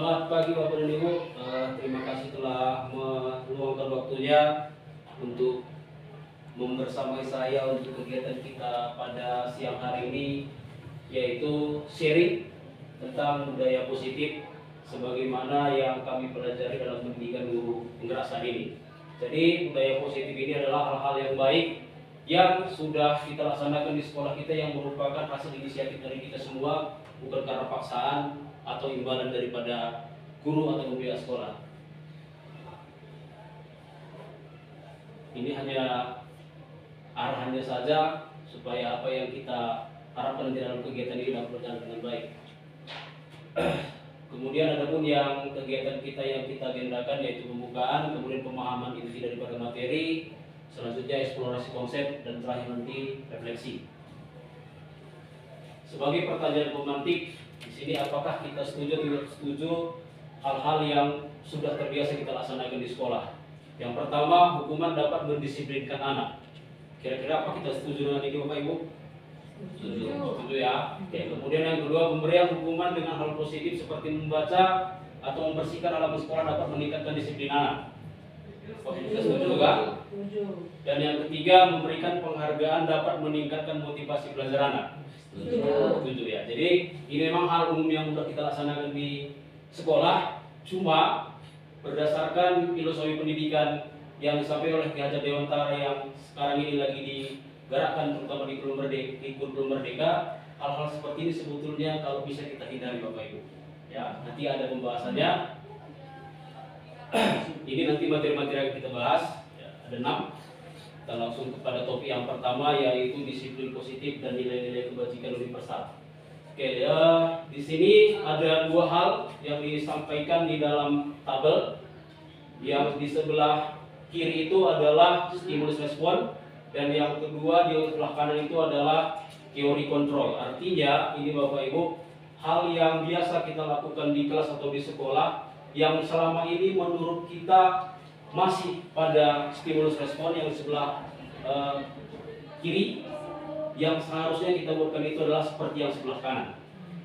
Selamat pagi Bapak dan Ibu. Terima kasih telah meluangkan waktunya untuk membersamai saya untuk kegiatan kita pada siang hari ini, yaitu sharing tentang budaya positif sebagaimana yang kami pelajari dalam pendidikan guru penggerak saat ini. Jadi budaya positif ini adalah hal-hal yang baik yang sudah kita laksanakan di sekolah kita, yang merupakan hasil inisiatif dari kita semua, bukan karena paksaan atau imbalan daripada guru atau pihak sekolah. Ini hanya arahannya saja supaya apa yang kita harapkan di dalam kegiatan ini dapat berjalan dengan baik. Kemudian adapun yang kegiatan kita yang kita agendakan yaitu pembukaan, kemudian pemahaman inti daripada materi, selanjutnya eksplorasi konsep, dan terakhir nanti refleksi. Sebagai pertanyaan pemantik, di sini apakah kita setuju atau tidak setuju hal-hal yang sudah terbiasa kita laksanakan di sekolah? Yang pertama, hukuman dapat mendisiplinkan anak. Kira-kira apa kita setuju dengan ini Bapak Ibu? Setuju ya. Oke. Kemudian yang kedua, pemberian hukuman dengan hal positif seperti membaca atau membersihkan halaman sekolah dapat meningkatkan disiplin anak. Kita setuju juga? Dan yang ketiga, memberikan penghargaan dapat meningkatkan motivasi belajar anak. Setuju ya. Jadi ini memang hal umum yang sudah kita laksanakan di sekolah, cuma berdasarkan filosofi pendidikan yang disampaikan oleh Ki Hajar Dewantara yang sekarang ini lagi digerakkan terutama di kurikulum Merdeka, hal-hal seperti ini sebetulnya kalau bisa kita hindari Bapak Ibu. Ya, nanti ada pembahasannya. Ini nanti materi-materi yang kita bahas, ya, ada 6. Kita langsung kepada topik yang pertama, yaitu disiplin positif dan nilai-nilai kebajikan universal. Oke, di sini ada 2 hal yang disampaikan di dalam tabel. Yang di sebelah kiri itu adalah stimulus respon, dan yang kedua di sebelah kanan itu adalah teori kontrol. Artinya ini Bapak Ibu, hal yang biasa kita lakukan di kelas atau di sekolah yang selama ini menurut kita masih pada stimulus respon yang di sebelah kiri, yang seharusnya kita buatkan itu adalah seperti yang sebelah kanan.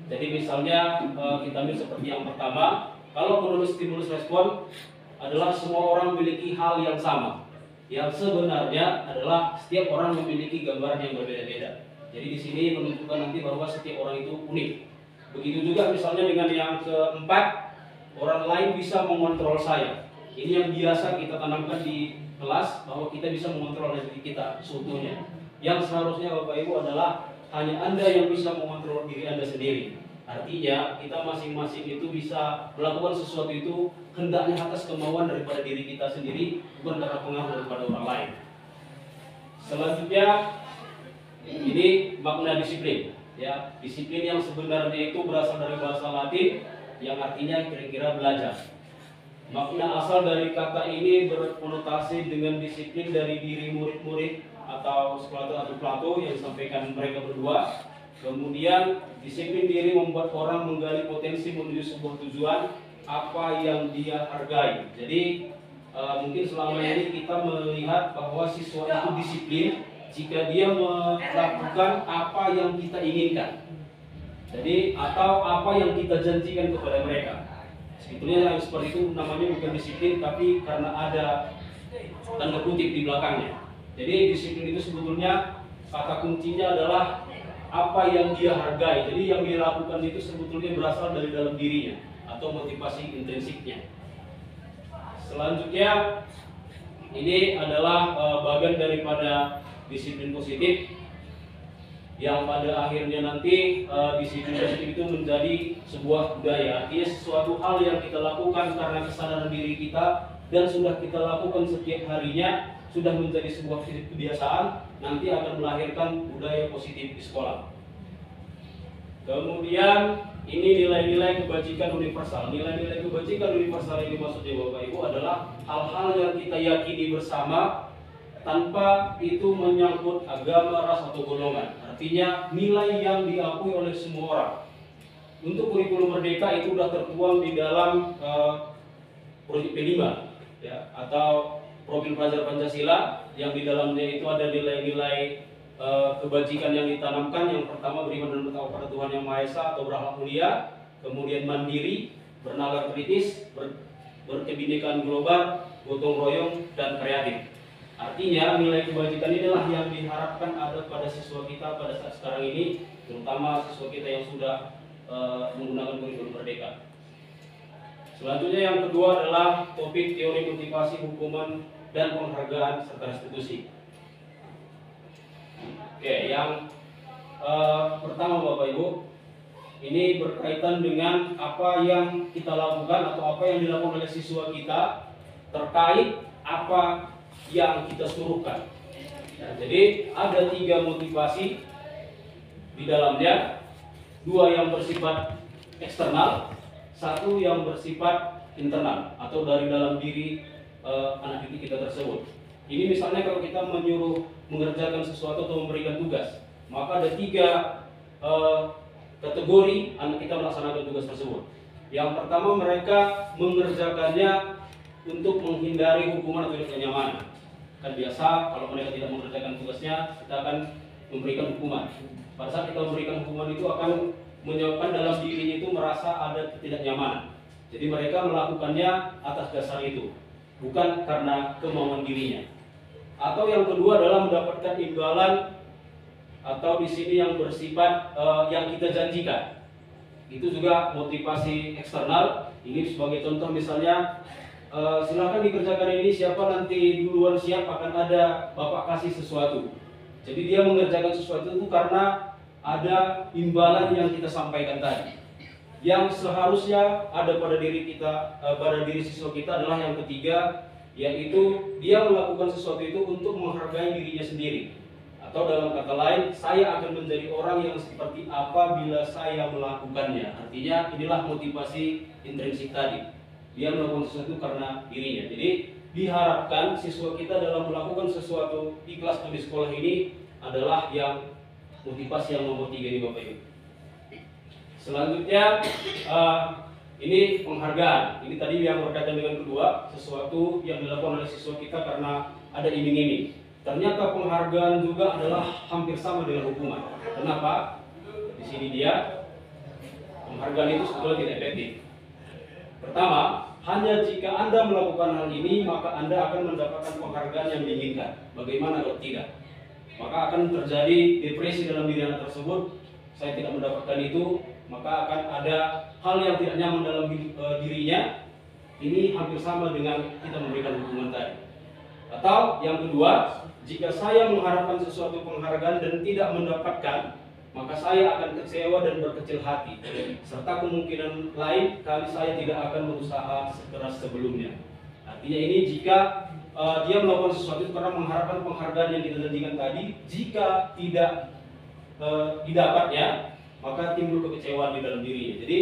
Jadi misalnya kita ambil seperti yang pertama, kalau menurut stimulus respon adalah semua orang memiliki hal yang sama, yang sebenarnya adalah setiap orang memiliki gambaran yang berbeda-beda. Jadi di sini menunjukkan nanti bahwa setiap orang itu unik. Begitu juga misalnya dengan yang keempat, orang lain bisa mengontrol saya. Ini yang biasa kita tanamkan di kelas, bahwa kita bisa mengontrol diri kita seutuhnya. Yang seharusnya Bapak Ibu adalah hanya Anda yang bisa mengontrol diri Anda sendiri. Artinya kita masing-masing itu bisa melakukan sesuatu itu hendaknya atas kemauan daripada diri kita sendiri, bukan karena pengaruh daripada orang lain. Selanjutnya ini makna disiplin. Ya, disiplin yang sebenarnya itu berasal dari bahasa Latin yang artinya kira-kira belajar. Makna asal dari kata ini berkonotasi dengan disiplin dari diri murid-murid atau Plato atau Plato yang disampaikan mereka berdua. Kemudian disiplin diri membuat orang menggali potensi menuju sebuah tujuan apa yang dia hargai. Jadi mungkin selama ini kita melihat bahwa siswa itu disiplin jika dia melakukan apa yang kita inginkan. Jadi atau apa yang kita janjikan kepada mereka. Sebetulnya yang seperti itu namanya bukan disiplin, tapi karena ada tanda kutip di belakangnya. Jadi disiplin itu sebetulnya kata kuncinya adalah apa yang dia hargai. Jadi yang dia lakukan itu sebetulnya berasal dari dalam dirinya atau motivasi intrinsiknya. Selanjutnya ini adalah bagian daripada disiplin positif, yang pada akhirnya nanti disiplin positif itu menjadi sebuah budaya. Artinya sesuatu hal yang kita lakukan karena kesadaran diri kita dan sudah kita lakukan setiap harinya, sudah menjadi sebuah kebiasaan, nanti akan melahirkan budaya positif di sekolah. Kemudian ini nilai-nilai kebajikan universal. Nilai-nilai kebajikan universal ini maksudnya Bapak Ibu adalah hal-hal yang kita yakini bersama tanpa itu menyangkut agama, ras, atau golongan. Artinya nilai yang diakui oleh semua orang. Untuk kurikulum Merdeka itu sudah tertuang di dalam proyek P5 ya, atau profil pelajar Pancasila, yang di dalamnya itu ada nilai-nilai kebajikan yang ditanamkan. Yang pertama, beriman dan bertakwa pada Tuhan Yang Maha Esa atau berakhlak mulia, kemudian mandiri, bernalar kritis, berkebinekaan global, gotong royong, dan kreatif. Artinya nilai kebajikan inilah yang diharapkan ada pada siswa kita pada saat sekarang ini, terutama siswa kita yang sudah menggunakan kurikulum Merdeka. Selanjutnya yang kedua adalah topik teori motivasi, hukuman, dan penghargaan serta restitusi. Oke, yang pertama Bapak Ibu, ini berkaitan dengan apa yang kita lakukan atau apa yang dilakukan oleh siswa kita terkait apa yang kita suruhkan. Nah, jadi ada 3 motivasi di dalamnya, 2 yang bersifat eksternal, 1 yang bersifat internal atau dari dalam diri anak didik kita tersebut. Ini misalnya kalau kita menyuruh mengerjakan sesuatu atau memberikan tugas, maka ada 3 kategori anak kita melaksanakan tugas tersebut. Yang pertama, mereka mengerjakannya untuk menghindari hukuman atau kenyamanan. Kan biasa kalau mereka tidak mengerjakan tugasnya, kita akan memberikan hukuman. Pada saat kita memberikan hukuman itu akan menyebabkan dalam dirinya itu merasa ada ketidaknyamanan. Jadi mereka melakukannya atas dasar itu, bukan karena kemauan dirinya. Atau yang kedua adalah mendapatkan imbalan atau di sini yang bersifat yang kita janjikan. Itu juga motivasi eksternal. Ini sebagai contoh misalnya, silakan dikerjakan ini, siapa nanti duluan siap akan ada Bapak kasih sesuatu. Jadi dia mengerjakan sesuatu itu karena ada imbalan yang kita sampaikan tadi. Yang seharusnya ada pada diri kita, pada diri siswa kita adalah yang ketiga, yaitu dia melakukan sesuatu itu untuk menghargai dirinya sendiri. Atau dalam kata lain, saya akan menjadi orang yang seperti apa bila saya melakukannya. Artinya inilah motivasi intrinsik tadi. Dia melakukan sesuatu karena dirinya. Jadi diharapkan siswa kita dalam melakukan sesuatu di kelas atau di sekolah ini adalah yang motivasi yang nomor 3 ini Bapak Ibu. Selanjutnya ini penghargaan. Ini tadi yang berkaitan dengan kedua, sesuatu yang dilakukan oleh siswa kita karena ada iming-iming. Ternyata penghargaan juga adalah hampir sama dengan hukuman. Kenapa? Di sini dia penghargaan itu sebetulnya tidak efektif. Pertama, hanya jika Anda melakukan hal ini, maka Anda akan mendapatkan penghargaan yang diinginkan. Bagaimana kalau tidak? Maka akan terjadi depresi dalam diri Anda tersebut. Saya tidak mendapatkan itu, maka akan ada hal yang tidak nyaman dalam dirinya. Ini hampir sama dengan kita memberikan hukuman tadi. Atau yang kedua, jika saya mengharapkan sesuatu penghargaan dan tidak mendapatkan, maka saya akan kecewa dan berkecil hati, serta kemungkinan lain kali saya tidak akan berusaha sekeras sebelumnya. Artinya ini jika dia melakukan sesuatu karena mengharapkan penghargaan yang kita janjikan tadi, jika tidak didapatnya, maka timbul kekecewaan di dalam dirinya. Jadi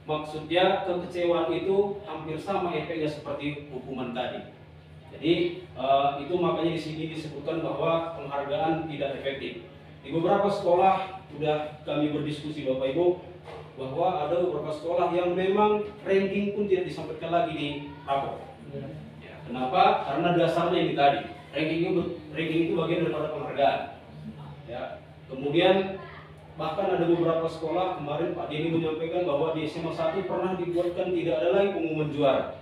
maksudnya kekecewaan itu hampir sama efeknya seperti hukuman tadi. Jadi itu makanya di sini disebutkan bahwa penghargaan tidak efektif. Di beberapa sekolah sudah kami berdiskusi Bapak Ibu, bahwa ada beberapa sekolah yang memang ranking pun tidak disampaikan lagi di rapor. Ya, kenapa? Karena dasarnya ini tadi, ranking itu bagian daripada penghargaan. Ya, kemudian bahkan ada beberapa sekolah, kemarin Pak Denny menyampaikan bahwa di SMA 1 pernah dibuatkan tidak ada lagi pengumuman juara.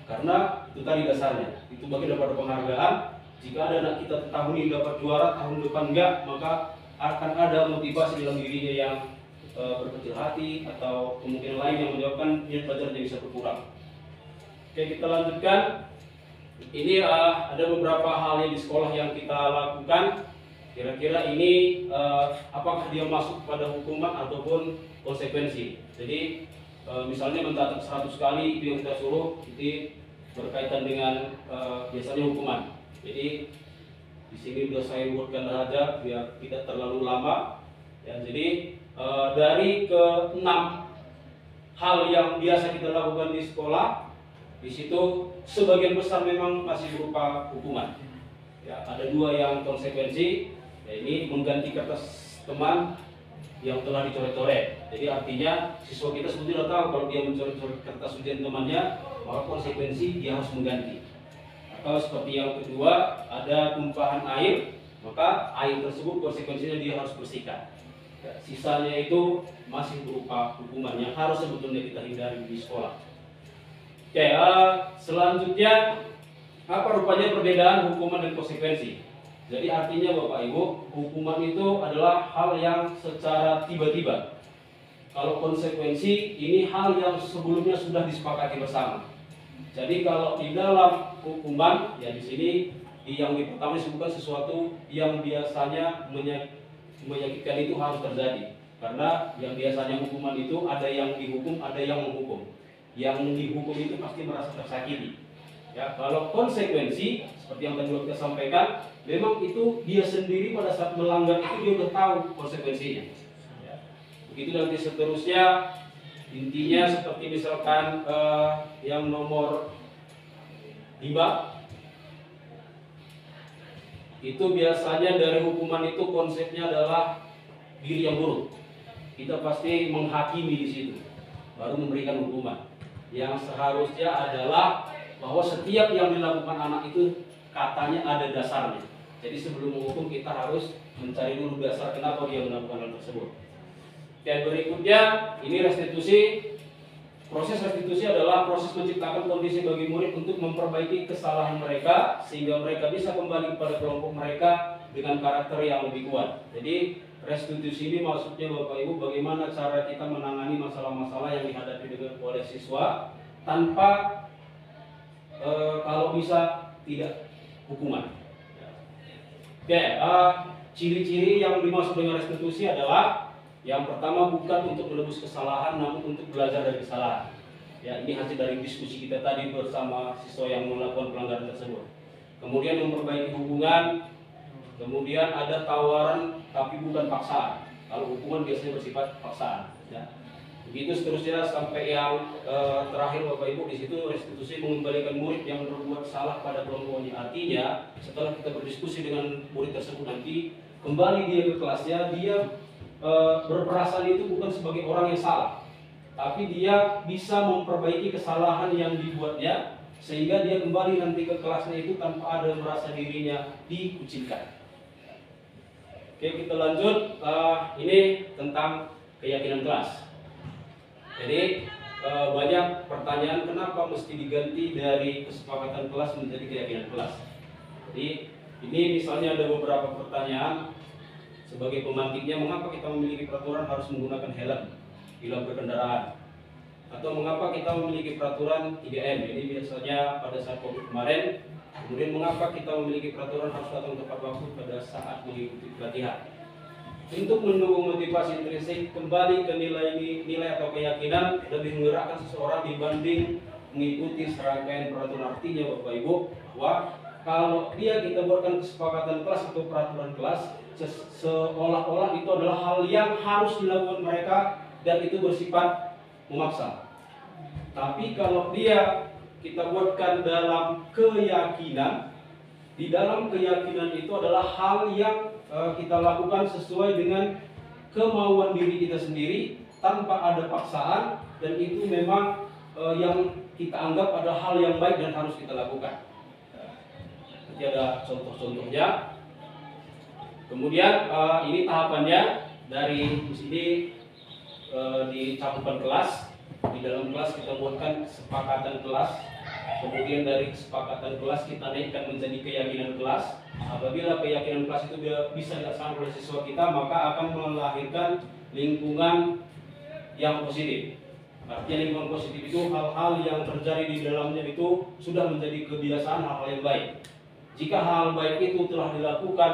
Karena itu tadi dasarnya, itu bagian daripada penghargaan. Jika ada anak kita tahun ini dapat juara, tahun depan enggak, maka akan ada motivasi dalam dirinya yang berkecil hati atau kemungkinan lain yang menyebabkan minat belajarnya bisa berkurang. Oke, kita lanjutkan. Ini ada beberapa hal yang di sekolah yang kita lakukan. Kira-kira ini apakah dia masuk pada hukuman ataupun konsekuensi. Jadi misalnya mencatat 100 kali itu yang kita suruh, itu berkaitan dengan biasanya hukuman. Jadi di sini sudah saya buatkan saja biar tidak terlalu lama. Ya, jadi dari ke-6 hal yang biasa kita lakukan di sekolah, di situ sebagian besar memang masih berupa hukuman. Ya, ada 2 yang konsekuensi. Ya, ini mengganti kertas teman yang telah dicoret-coret. Jadi artinya siswa kita sebetulnya tahu kalau dia mencoret-coret kertas ujian temannya, maka konsekuensi dia harus mengganti. Atau seperti yang kedua, ada tumpahan air, maka air tersebut konsekuensinya dia harus bersihkan. Sisanya itu masih berupa hukuman yang harus sebetulnya kita hindari di sekolah. Oke, selanjutnya apa rupanya perbedaan hukuman dan konsekuensi? Jadi artinya Bapak Ibu, hukuman itu adalah hal yang secara tiba-tiba. Kalau konsekuensi ini hal yang sebelumnya sudah disepakati bersama. Jadi kalau di dalam hukuman, ya di sini yang pertama disebutkan sesuatu yang biasanya menyakitkan itu harus terjadi. Karena yang biasanya hukuman itu ada yang dihukum, ada yang menghukum. Yang dihukum itu pasti merasa tersakiti. Ya, kalau konsekuensi seperti yang tadi kita sampaikan, memang itu dia sendiri pada saat melanggar itu dia sudah tahu konsekuensinya. Ya. Begitu nanti seterusnya, intinya seperti misalkan yang nomor 5, itu biasanya dari hukuman itu konsepnya adalah diri yang buruk. Kita pasti menghakimi di situ, baru memberikan hukuman. Yang seharusnya adalah bahwa setiap yang dilakukan anak itu katanya ada dasarnya. Jadi sebelum menghukum kita harus mencari dulu dasar kenapa dia melakukan hal tersebut. Dan berikutnya ini restitusi. Proses restitusi adalah proses menciptakan kondisi bagi murid untuk memperbaiki kesalahan mereka sehingga mereka bisa kembali kepada kelompok mereka dengan karakter yang lebih kuat. Jadi restitusi ini maksudnya Bapak Ibu bagaimana cara kita menangani masalah-masalah yang dihadapi oleh siswa tanpa kalau bisa tidak hukuman. Oke, ciri-ciri yang dimaksud dengan restitusi adalah yang pertama bukan untuk menebus kesalahan, namun untuk belajar dari kesalahan. Ya, ini hasil dari diskusi kita tadi bersama siswa yang melakukan pelanggaran tersebut. Kemudian memperbaiki hubungan, kemudian ada tawaran tapi bukan paksaan. Kalau hukuman biasanya bersifat paksaan. Ya. Begitu seterusnya sampai yang terakhir Bapak Ibu, di situ restitusi mengembalikan murid yang berbuat salah pada kelompoknya. Artinya setelah kita berdiskusi dengan murid tersebut nanti kembali dia ke kelasnya, dia berperasaan itu bukan sebagai orang yang salah, tapi dia bisa memperbaiki kesalahan yang dibuatnya sehingga dia kembali nanti ke kelasnya itu tanpa ada merasa dirinya dikucilkan. Oke, kita lanjut. Ini tentang keyakinan kelas. Jadi banyak pertanyaan kenapa mesti diganti dari kesepakatan kelas menjadi keyakinan kelas. Jadi ini misalnya ada beberapa pertanyaan sebagai pemantiknya, mengapa kita memiliki peraturan harus menggunakan helm bila berkendaraan, atau mengapa kita memiliki peraturan 3M. Ini biasanya pada saat COVID kemarin. Kemudian mengapa kita memiliki peraturan harus datang tepat waktu pada saat mengikuti pelatihan. Untuk mendukung motivasi intrinsik, kembali ke nilai atau keyakinan lebih menggerakkan seseorang dibanding mengikuti serangkaian peraturan. Artinya Bapak Ibu, bahwa kalau kita buatkan kesepakatan kelas atau peraturan kelas, seolah-olah itu adalah hal yang harus dilakukan mereka dan itu bersifat memaksa. Tapi kalau kita buatkan dalam keyakinan, di dalam keyakinan itu adalah hal yang kita lakukan sesuai dengan kemauan diri kita sendiri tanpa ada paksaan, dan itu memang yang kita anggap adalah hal yang baik dan harus kita lakukan. Nanti ada contoh-contohnya. Kemudian ini tahapannya dari sini di cakupan kelas. Di dalam kelas kita buatkan kesepakatan kelas. Kemudian dari kesepakatan kelas kita naikkan menjadi keyakinan kelas. Apabila keyakinan kelas itu bisa dilaksanakan oleh siswa kita, maka akan melahirkan lingkungan yang positif. Artinya lingkungan positif itu hal-hal yang terjadi di dalamnya itu sudah menjadi kebiasaan, hal-hal yang baik. Jika hal baik itu telah dilakukan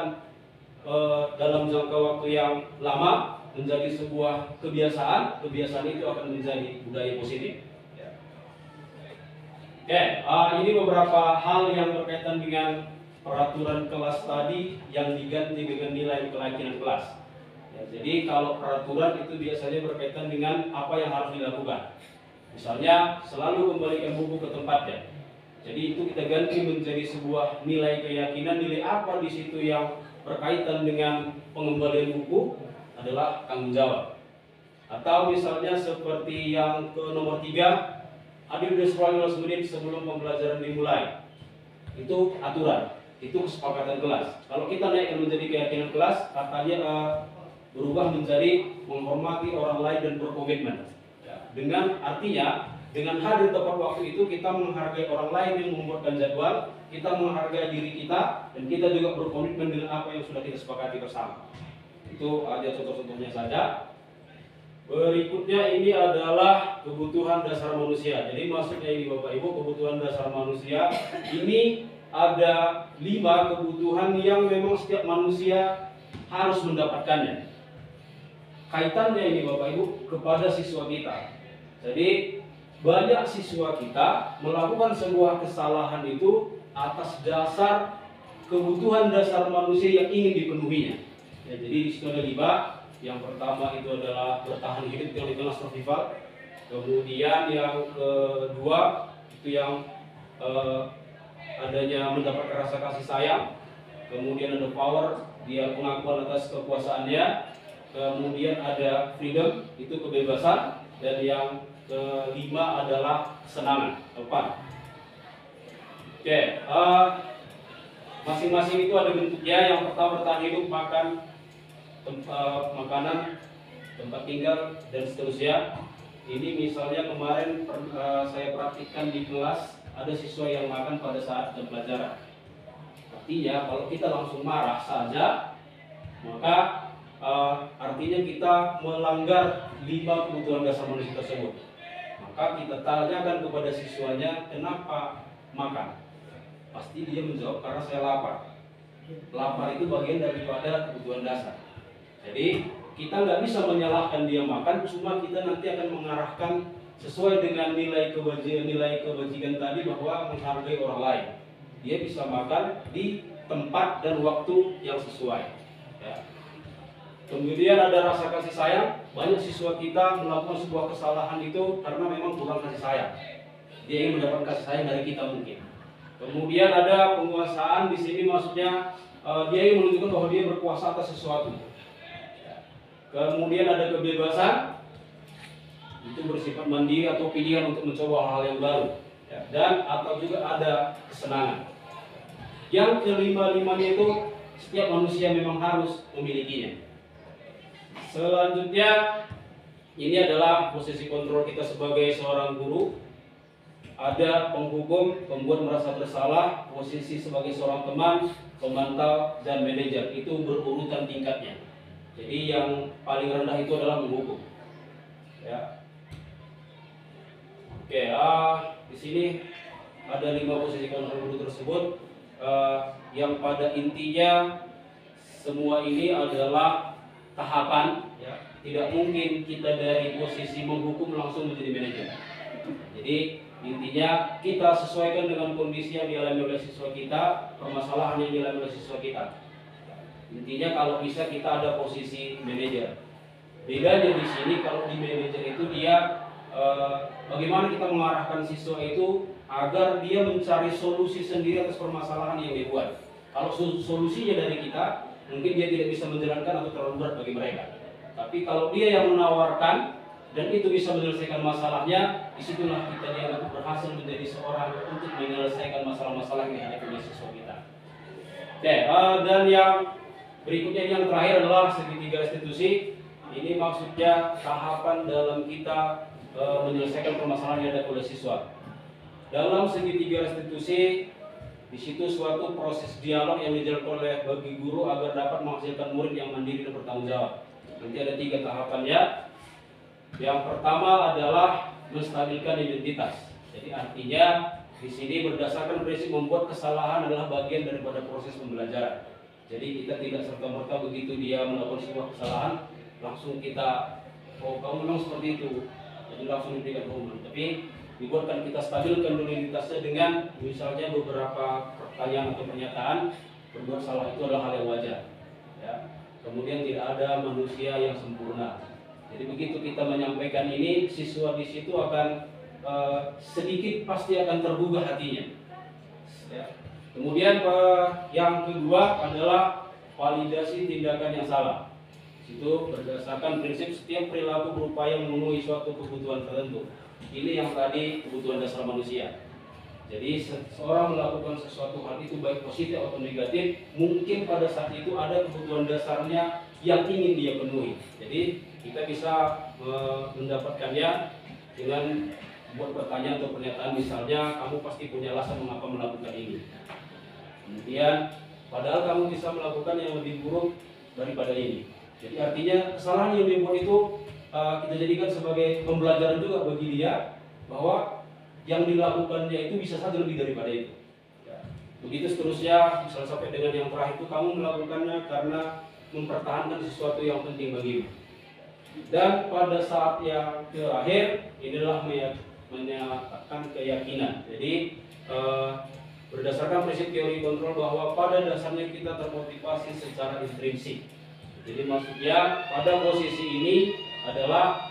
dalam jangka waktu yang lama menjadi sebuah kebiasaan itu akan menjadi budaya positif. Oke, ini beberapa hal yang berkaitan dengan peraturan kelas tadi yang diganti dengan nilai keyakinan kelas. Ya, jadi kalau peraturan itu biasanya berkaitan dengan apa yang harus dilakukan. Misalnya selalu kembalikan buku ke tempatnya. Jadi itu kita ganti menjadi sebuah nilai keyakinan. Nilai apa di situ yang berkaitan dengan pengembalian buku adalah tanggung jawab. Atau misalnya seperti yang ke nomor 3, hadir di sekolah 15 menit sebelum pembelajaran dimulai. Itu aturan, itu kesepakatan kelas. Kalau kita naikkan menjadi keyakinan kelas, katanya berubah menjadi menghormati orang lain dan berkomitmen. Ya, dengan artinya dengan hadir tepat waktu itu kita menghargai orang lain yang membuatkan jadwal, kita menghargai diri kita, dan kita juga berkomitmen dengan apa yang sudah kita sepakati bersama. Itu aja contoh-contohnya saja. Berikutnya ini adalah kebutuhan dasar manusia. Jadi maksudnya ini Bapak Ibu, kebutuhan dasar manusia ini ada 5 kebutuhan yang memang setiap manusia harus mendapatkannya. Kaitannya ini Bapak Ibu kepada siswa kita. Jadi banyak siswa kita melakukan sebuah kesalahan itu atas dasar kebutuhan dasar manusia yang ingin dipenuhinya. Ya, jadi di situ ada 5. Yang pertama itu adalah bertahan hidup yang di tengah survival. Kemudian yang kedua itu yang adanya mendapatkan rasa kasih sayang. Kemudian ada power, dia pengakuan atas kekuasaannya. Kemudian ada freedom, itu kebebasan. Dan yang kelima adalah kesenangan. Oke, masing-masing itu ada bentuknya. Yang pertama bertahan hidup, makan, makanan, tempat tinggal, dan seterusnya. Ini misalnya kemarin saya praktikkan di kelas, ada siswa yang makan pada saat jam pelajaran. Artinya kalau kita langsung marah saja, maka artinya kita melanggar 5 kebutuhan dasar manusia tersebut. Maka kita tanyakan kepada siswanya, kenapa makan? Pasti dia menjawab, karena saya lapar. Lapar itu bagian daripada kebutuhan dasar. Jadi kita nggak bisa menyalahkan dia makan, cuma kita nanti akan mengarahkan sesuai dengan nilai kebajikan tadi bahwa menghargai orang lain. Dia bisa makan di tempat dan waktu yang sesuai. Ya. Kemudian ada rasa kasih sayang. Banyak siswa kita melakukan sebuah kesalahan itu karena memang kurang kasih sayang. Dia ingin mendapatkan kasih sayang dari kita mungkin. Kemudian ada penguasaan. Di sini maksudnya dia ingin menunjukkan bahwa dia berkuasa atas sesuatu. Kemudian ada kebebasan, itu bersifat mandiri atau pilihan untuk mencoba hal-hal yang baru. Ya, dan atau juga ada kesenangan. Yang kelima-limanya itu setiap manusia memang harus memilikinya. Selanjutnya ini adalah posisi kontrol kita sebagai seorang guru. Ada penghukum, pembuat merasa bersalah, posisi sebagai seorang teman, pemantau, dan manajer. Itu berurutan tingkatnya. Jadi yang paling rendah itu adalah menghukum. Ya. Oke, di sini ada 5 posisi kontrol guru tersebut. Yang pada intinya semua ini adalah tahapan. Ya. Tidak mungkin kita dari posisi menghukum langsung menjadi manajer. Jadi intinya kita sesuaikan dengan kondisi yang dialami oleh siswa kita, permasalahan yang dialami oleh siswa kita. Intinya kalau bisa kita ada posisi manajer. Bedanya di sini kalau di manajer itu dia bagaimana kita mengarahkan siswa itu agar dia mencari solusi sendiri atas permasalahan yang dia buat. Kalau solusinya dari kita, mungkin dia tidak bisa menjalankan atau terlalu berat bagi mereka. Tapi kalau dia yang menawarkan dan itu bisa menyelesaikan masalahnya, disitulah kita dianggap berhasil menjadi seorang untuk menyelesaikan masalah-masalah yang dihadapi oleh siswa kita. Oke, dan yang berikutnya yang terakhir adalah segitiga restitusi. Ini maksudnya tahapan dalam kita menyelesaikan permasalahan yang dihadapi oleh siswa. Dalam segitiga restitusi, di situ suatu proses dialog yang dijalankan oleh bagi guru agar dapat menghasilkan murid yang mandiri dan bertanggung jawab. Nanti ada 3 tahapannya. Yang pertama adalah menstabilkan identitas. Jadi artinya di sini berdasarkan prinsip membuat kesalahan adalah bagian daripada proses pembelajaran. Jadi kita tidak serta-merta begitu dia melakukan sebuah kesalahan langsung kita, oh kamu memang seperti itu, jadi langsung diberikan hukuman. Tapi dibuatkan kita stabilkan dulu identitasnya dengan misalnya beberapa pertanyaan atau pernyataan. Berbuat salah itu adalah hal yang wajar. Ya. Kemudian tidak ada manusia yang sempurna. Jadi begitu kita menyampaikan ini, siswa di situ akan sedikit pasti akan tergugah hatinya. Ya. Kemudian yang kedua adalah validasi tindakan yang salah. Itu berdasarkan prinsip setiap perilaku berupaya memenuhi suatu kebutuhan tertentu. Ini yang tadi kebutuhan dasar manusia. Jadi seseorang melakukan sesuatu hal itu baik positif atau negatif, mungkin pada saat itu ada kebutuhan dasarnya yang ingin dia penuhi. Jadi kita bisa mendapatkannya dengan buat pertanyaan atau pernyataan, misalnya kamu pasti punya alasan mengapa melakukan ini. Kemudian padahal kamu bisa melakukan yang lebih buruk daripada ini. Jadi artinya kesalahan yang dibuat itu kita jadikan sebagai pembelajaran juga bagi dia, bahwa yang dilakukannya itu bisa saja lebih daripada itu. Ya. Begitu seterusnya, misalnya sampai dengan yang terakhir itu kamu melakukannya karena mempertahankan sesuatu yang penting bagimu. Dan pada saat yang terakhir inilah menyatakan keyakinan. Jadi berdasarkan prinsip teori kontrol bahwa pada dasarnya kita termotivasi secara intrinsik. Jadi maksudnya pada posisi ini adalah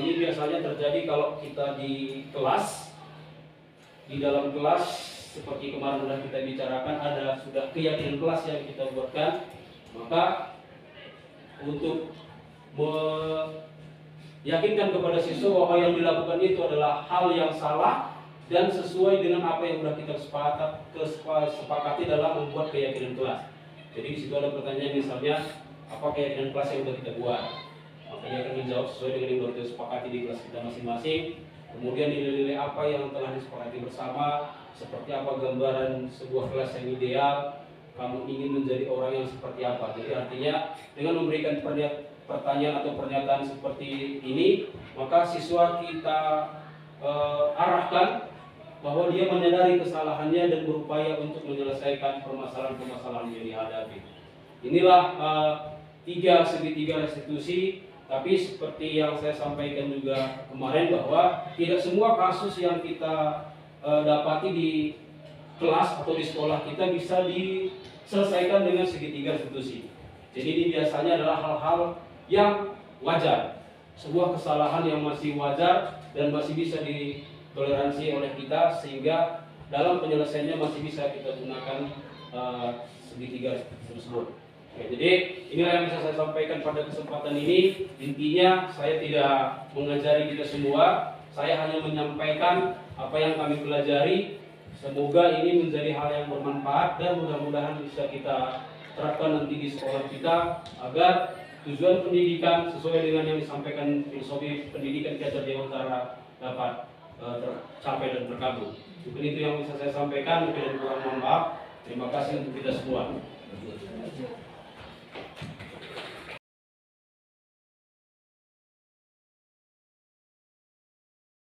ini biasanya terjadi kalau kita di kelas, di dalam kelas seperti kemarin sudah kita bicarakan, ada sudah keyakinan kelas yang kita buatkan, maka untuk meyakinkan kepada siswa bahwa yang dilakukan itu adalah hal yang salah dan sesuai dengan apa yang sudah kita sepakati dalam membuat keyakinan kelas. Jadi di situ ada pertanyaan misalnya, apa keyakinan kelas yang sudah kita buat? Maka dia akan menjawab sesuai dengan yang sudah kita sepakati di kelas kita masing-masing. Kemudian nilai-nilai apa yang telah disepakati bersama, seperti apa gambaran sebuah kelas yang ideal, kamu ingin menjadi orang yang seperti apa. Jadi artinya dengan memberikan pertanyaan atau pernyataan seperti ini, maka siswa kita arahkan bahwa dia menyadari kesalahannya dan berupaya untuk menyelesaikan permasalahan-permasalahan yang dihadapi. Inilah segitiga restitusi. Tapi seperti yang saya sampaikan juga kemarin, bahwa tidak semua kasus yang kita dapati di kelas atau di sekolah kita bisa diselesaikan dengan segitiga restitusi. Jadi ini biasanya adalah hal-hal yang wajar, sebuah kesalahan yang masih wajar dan masih bisa ditoleransi oleh kita, sehingga dalam penyelesaiannya masih bisa kita gunakan segitiga tersebut. Oke, jadi inilah yang bisa saya sampaikan pada kesempatan ini. Intinya saya tidak mengajari kita semua, saya hanya menyampaikan apa yang kami pelajari. Semoga ini menjadi hal yang bermanfaat dan mudah-mudahan bisa kita terapkan nanti di sekolah kita, agar tujuan pendidikan sesuai dengan yang disampaikan filosofi pendidikan Ki Hajar Dewantara dapat tercapai dan terkabul. Mungkin itu yang bisa saya sampaikan, lebih dan kurang mohon maaf. Terima kasih untuk kita semua.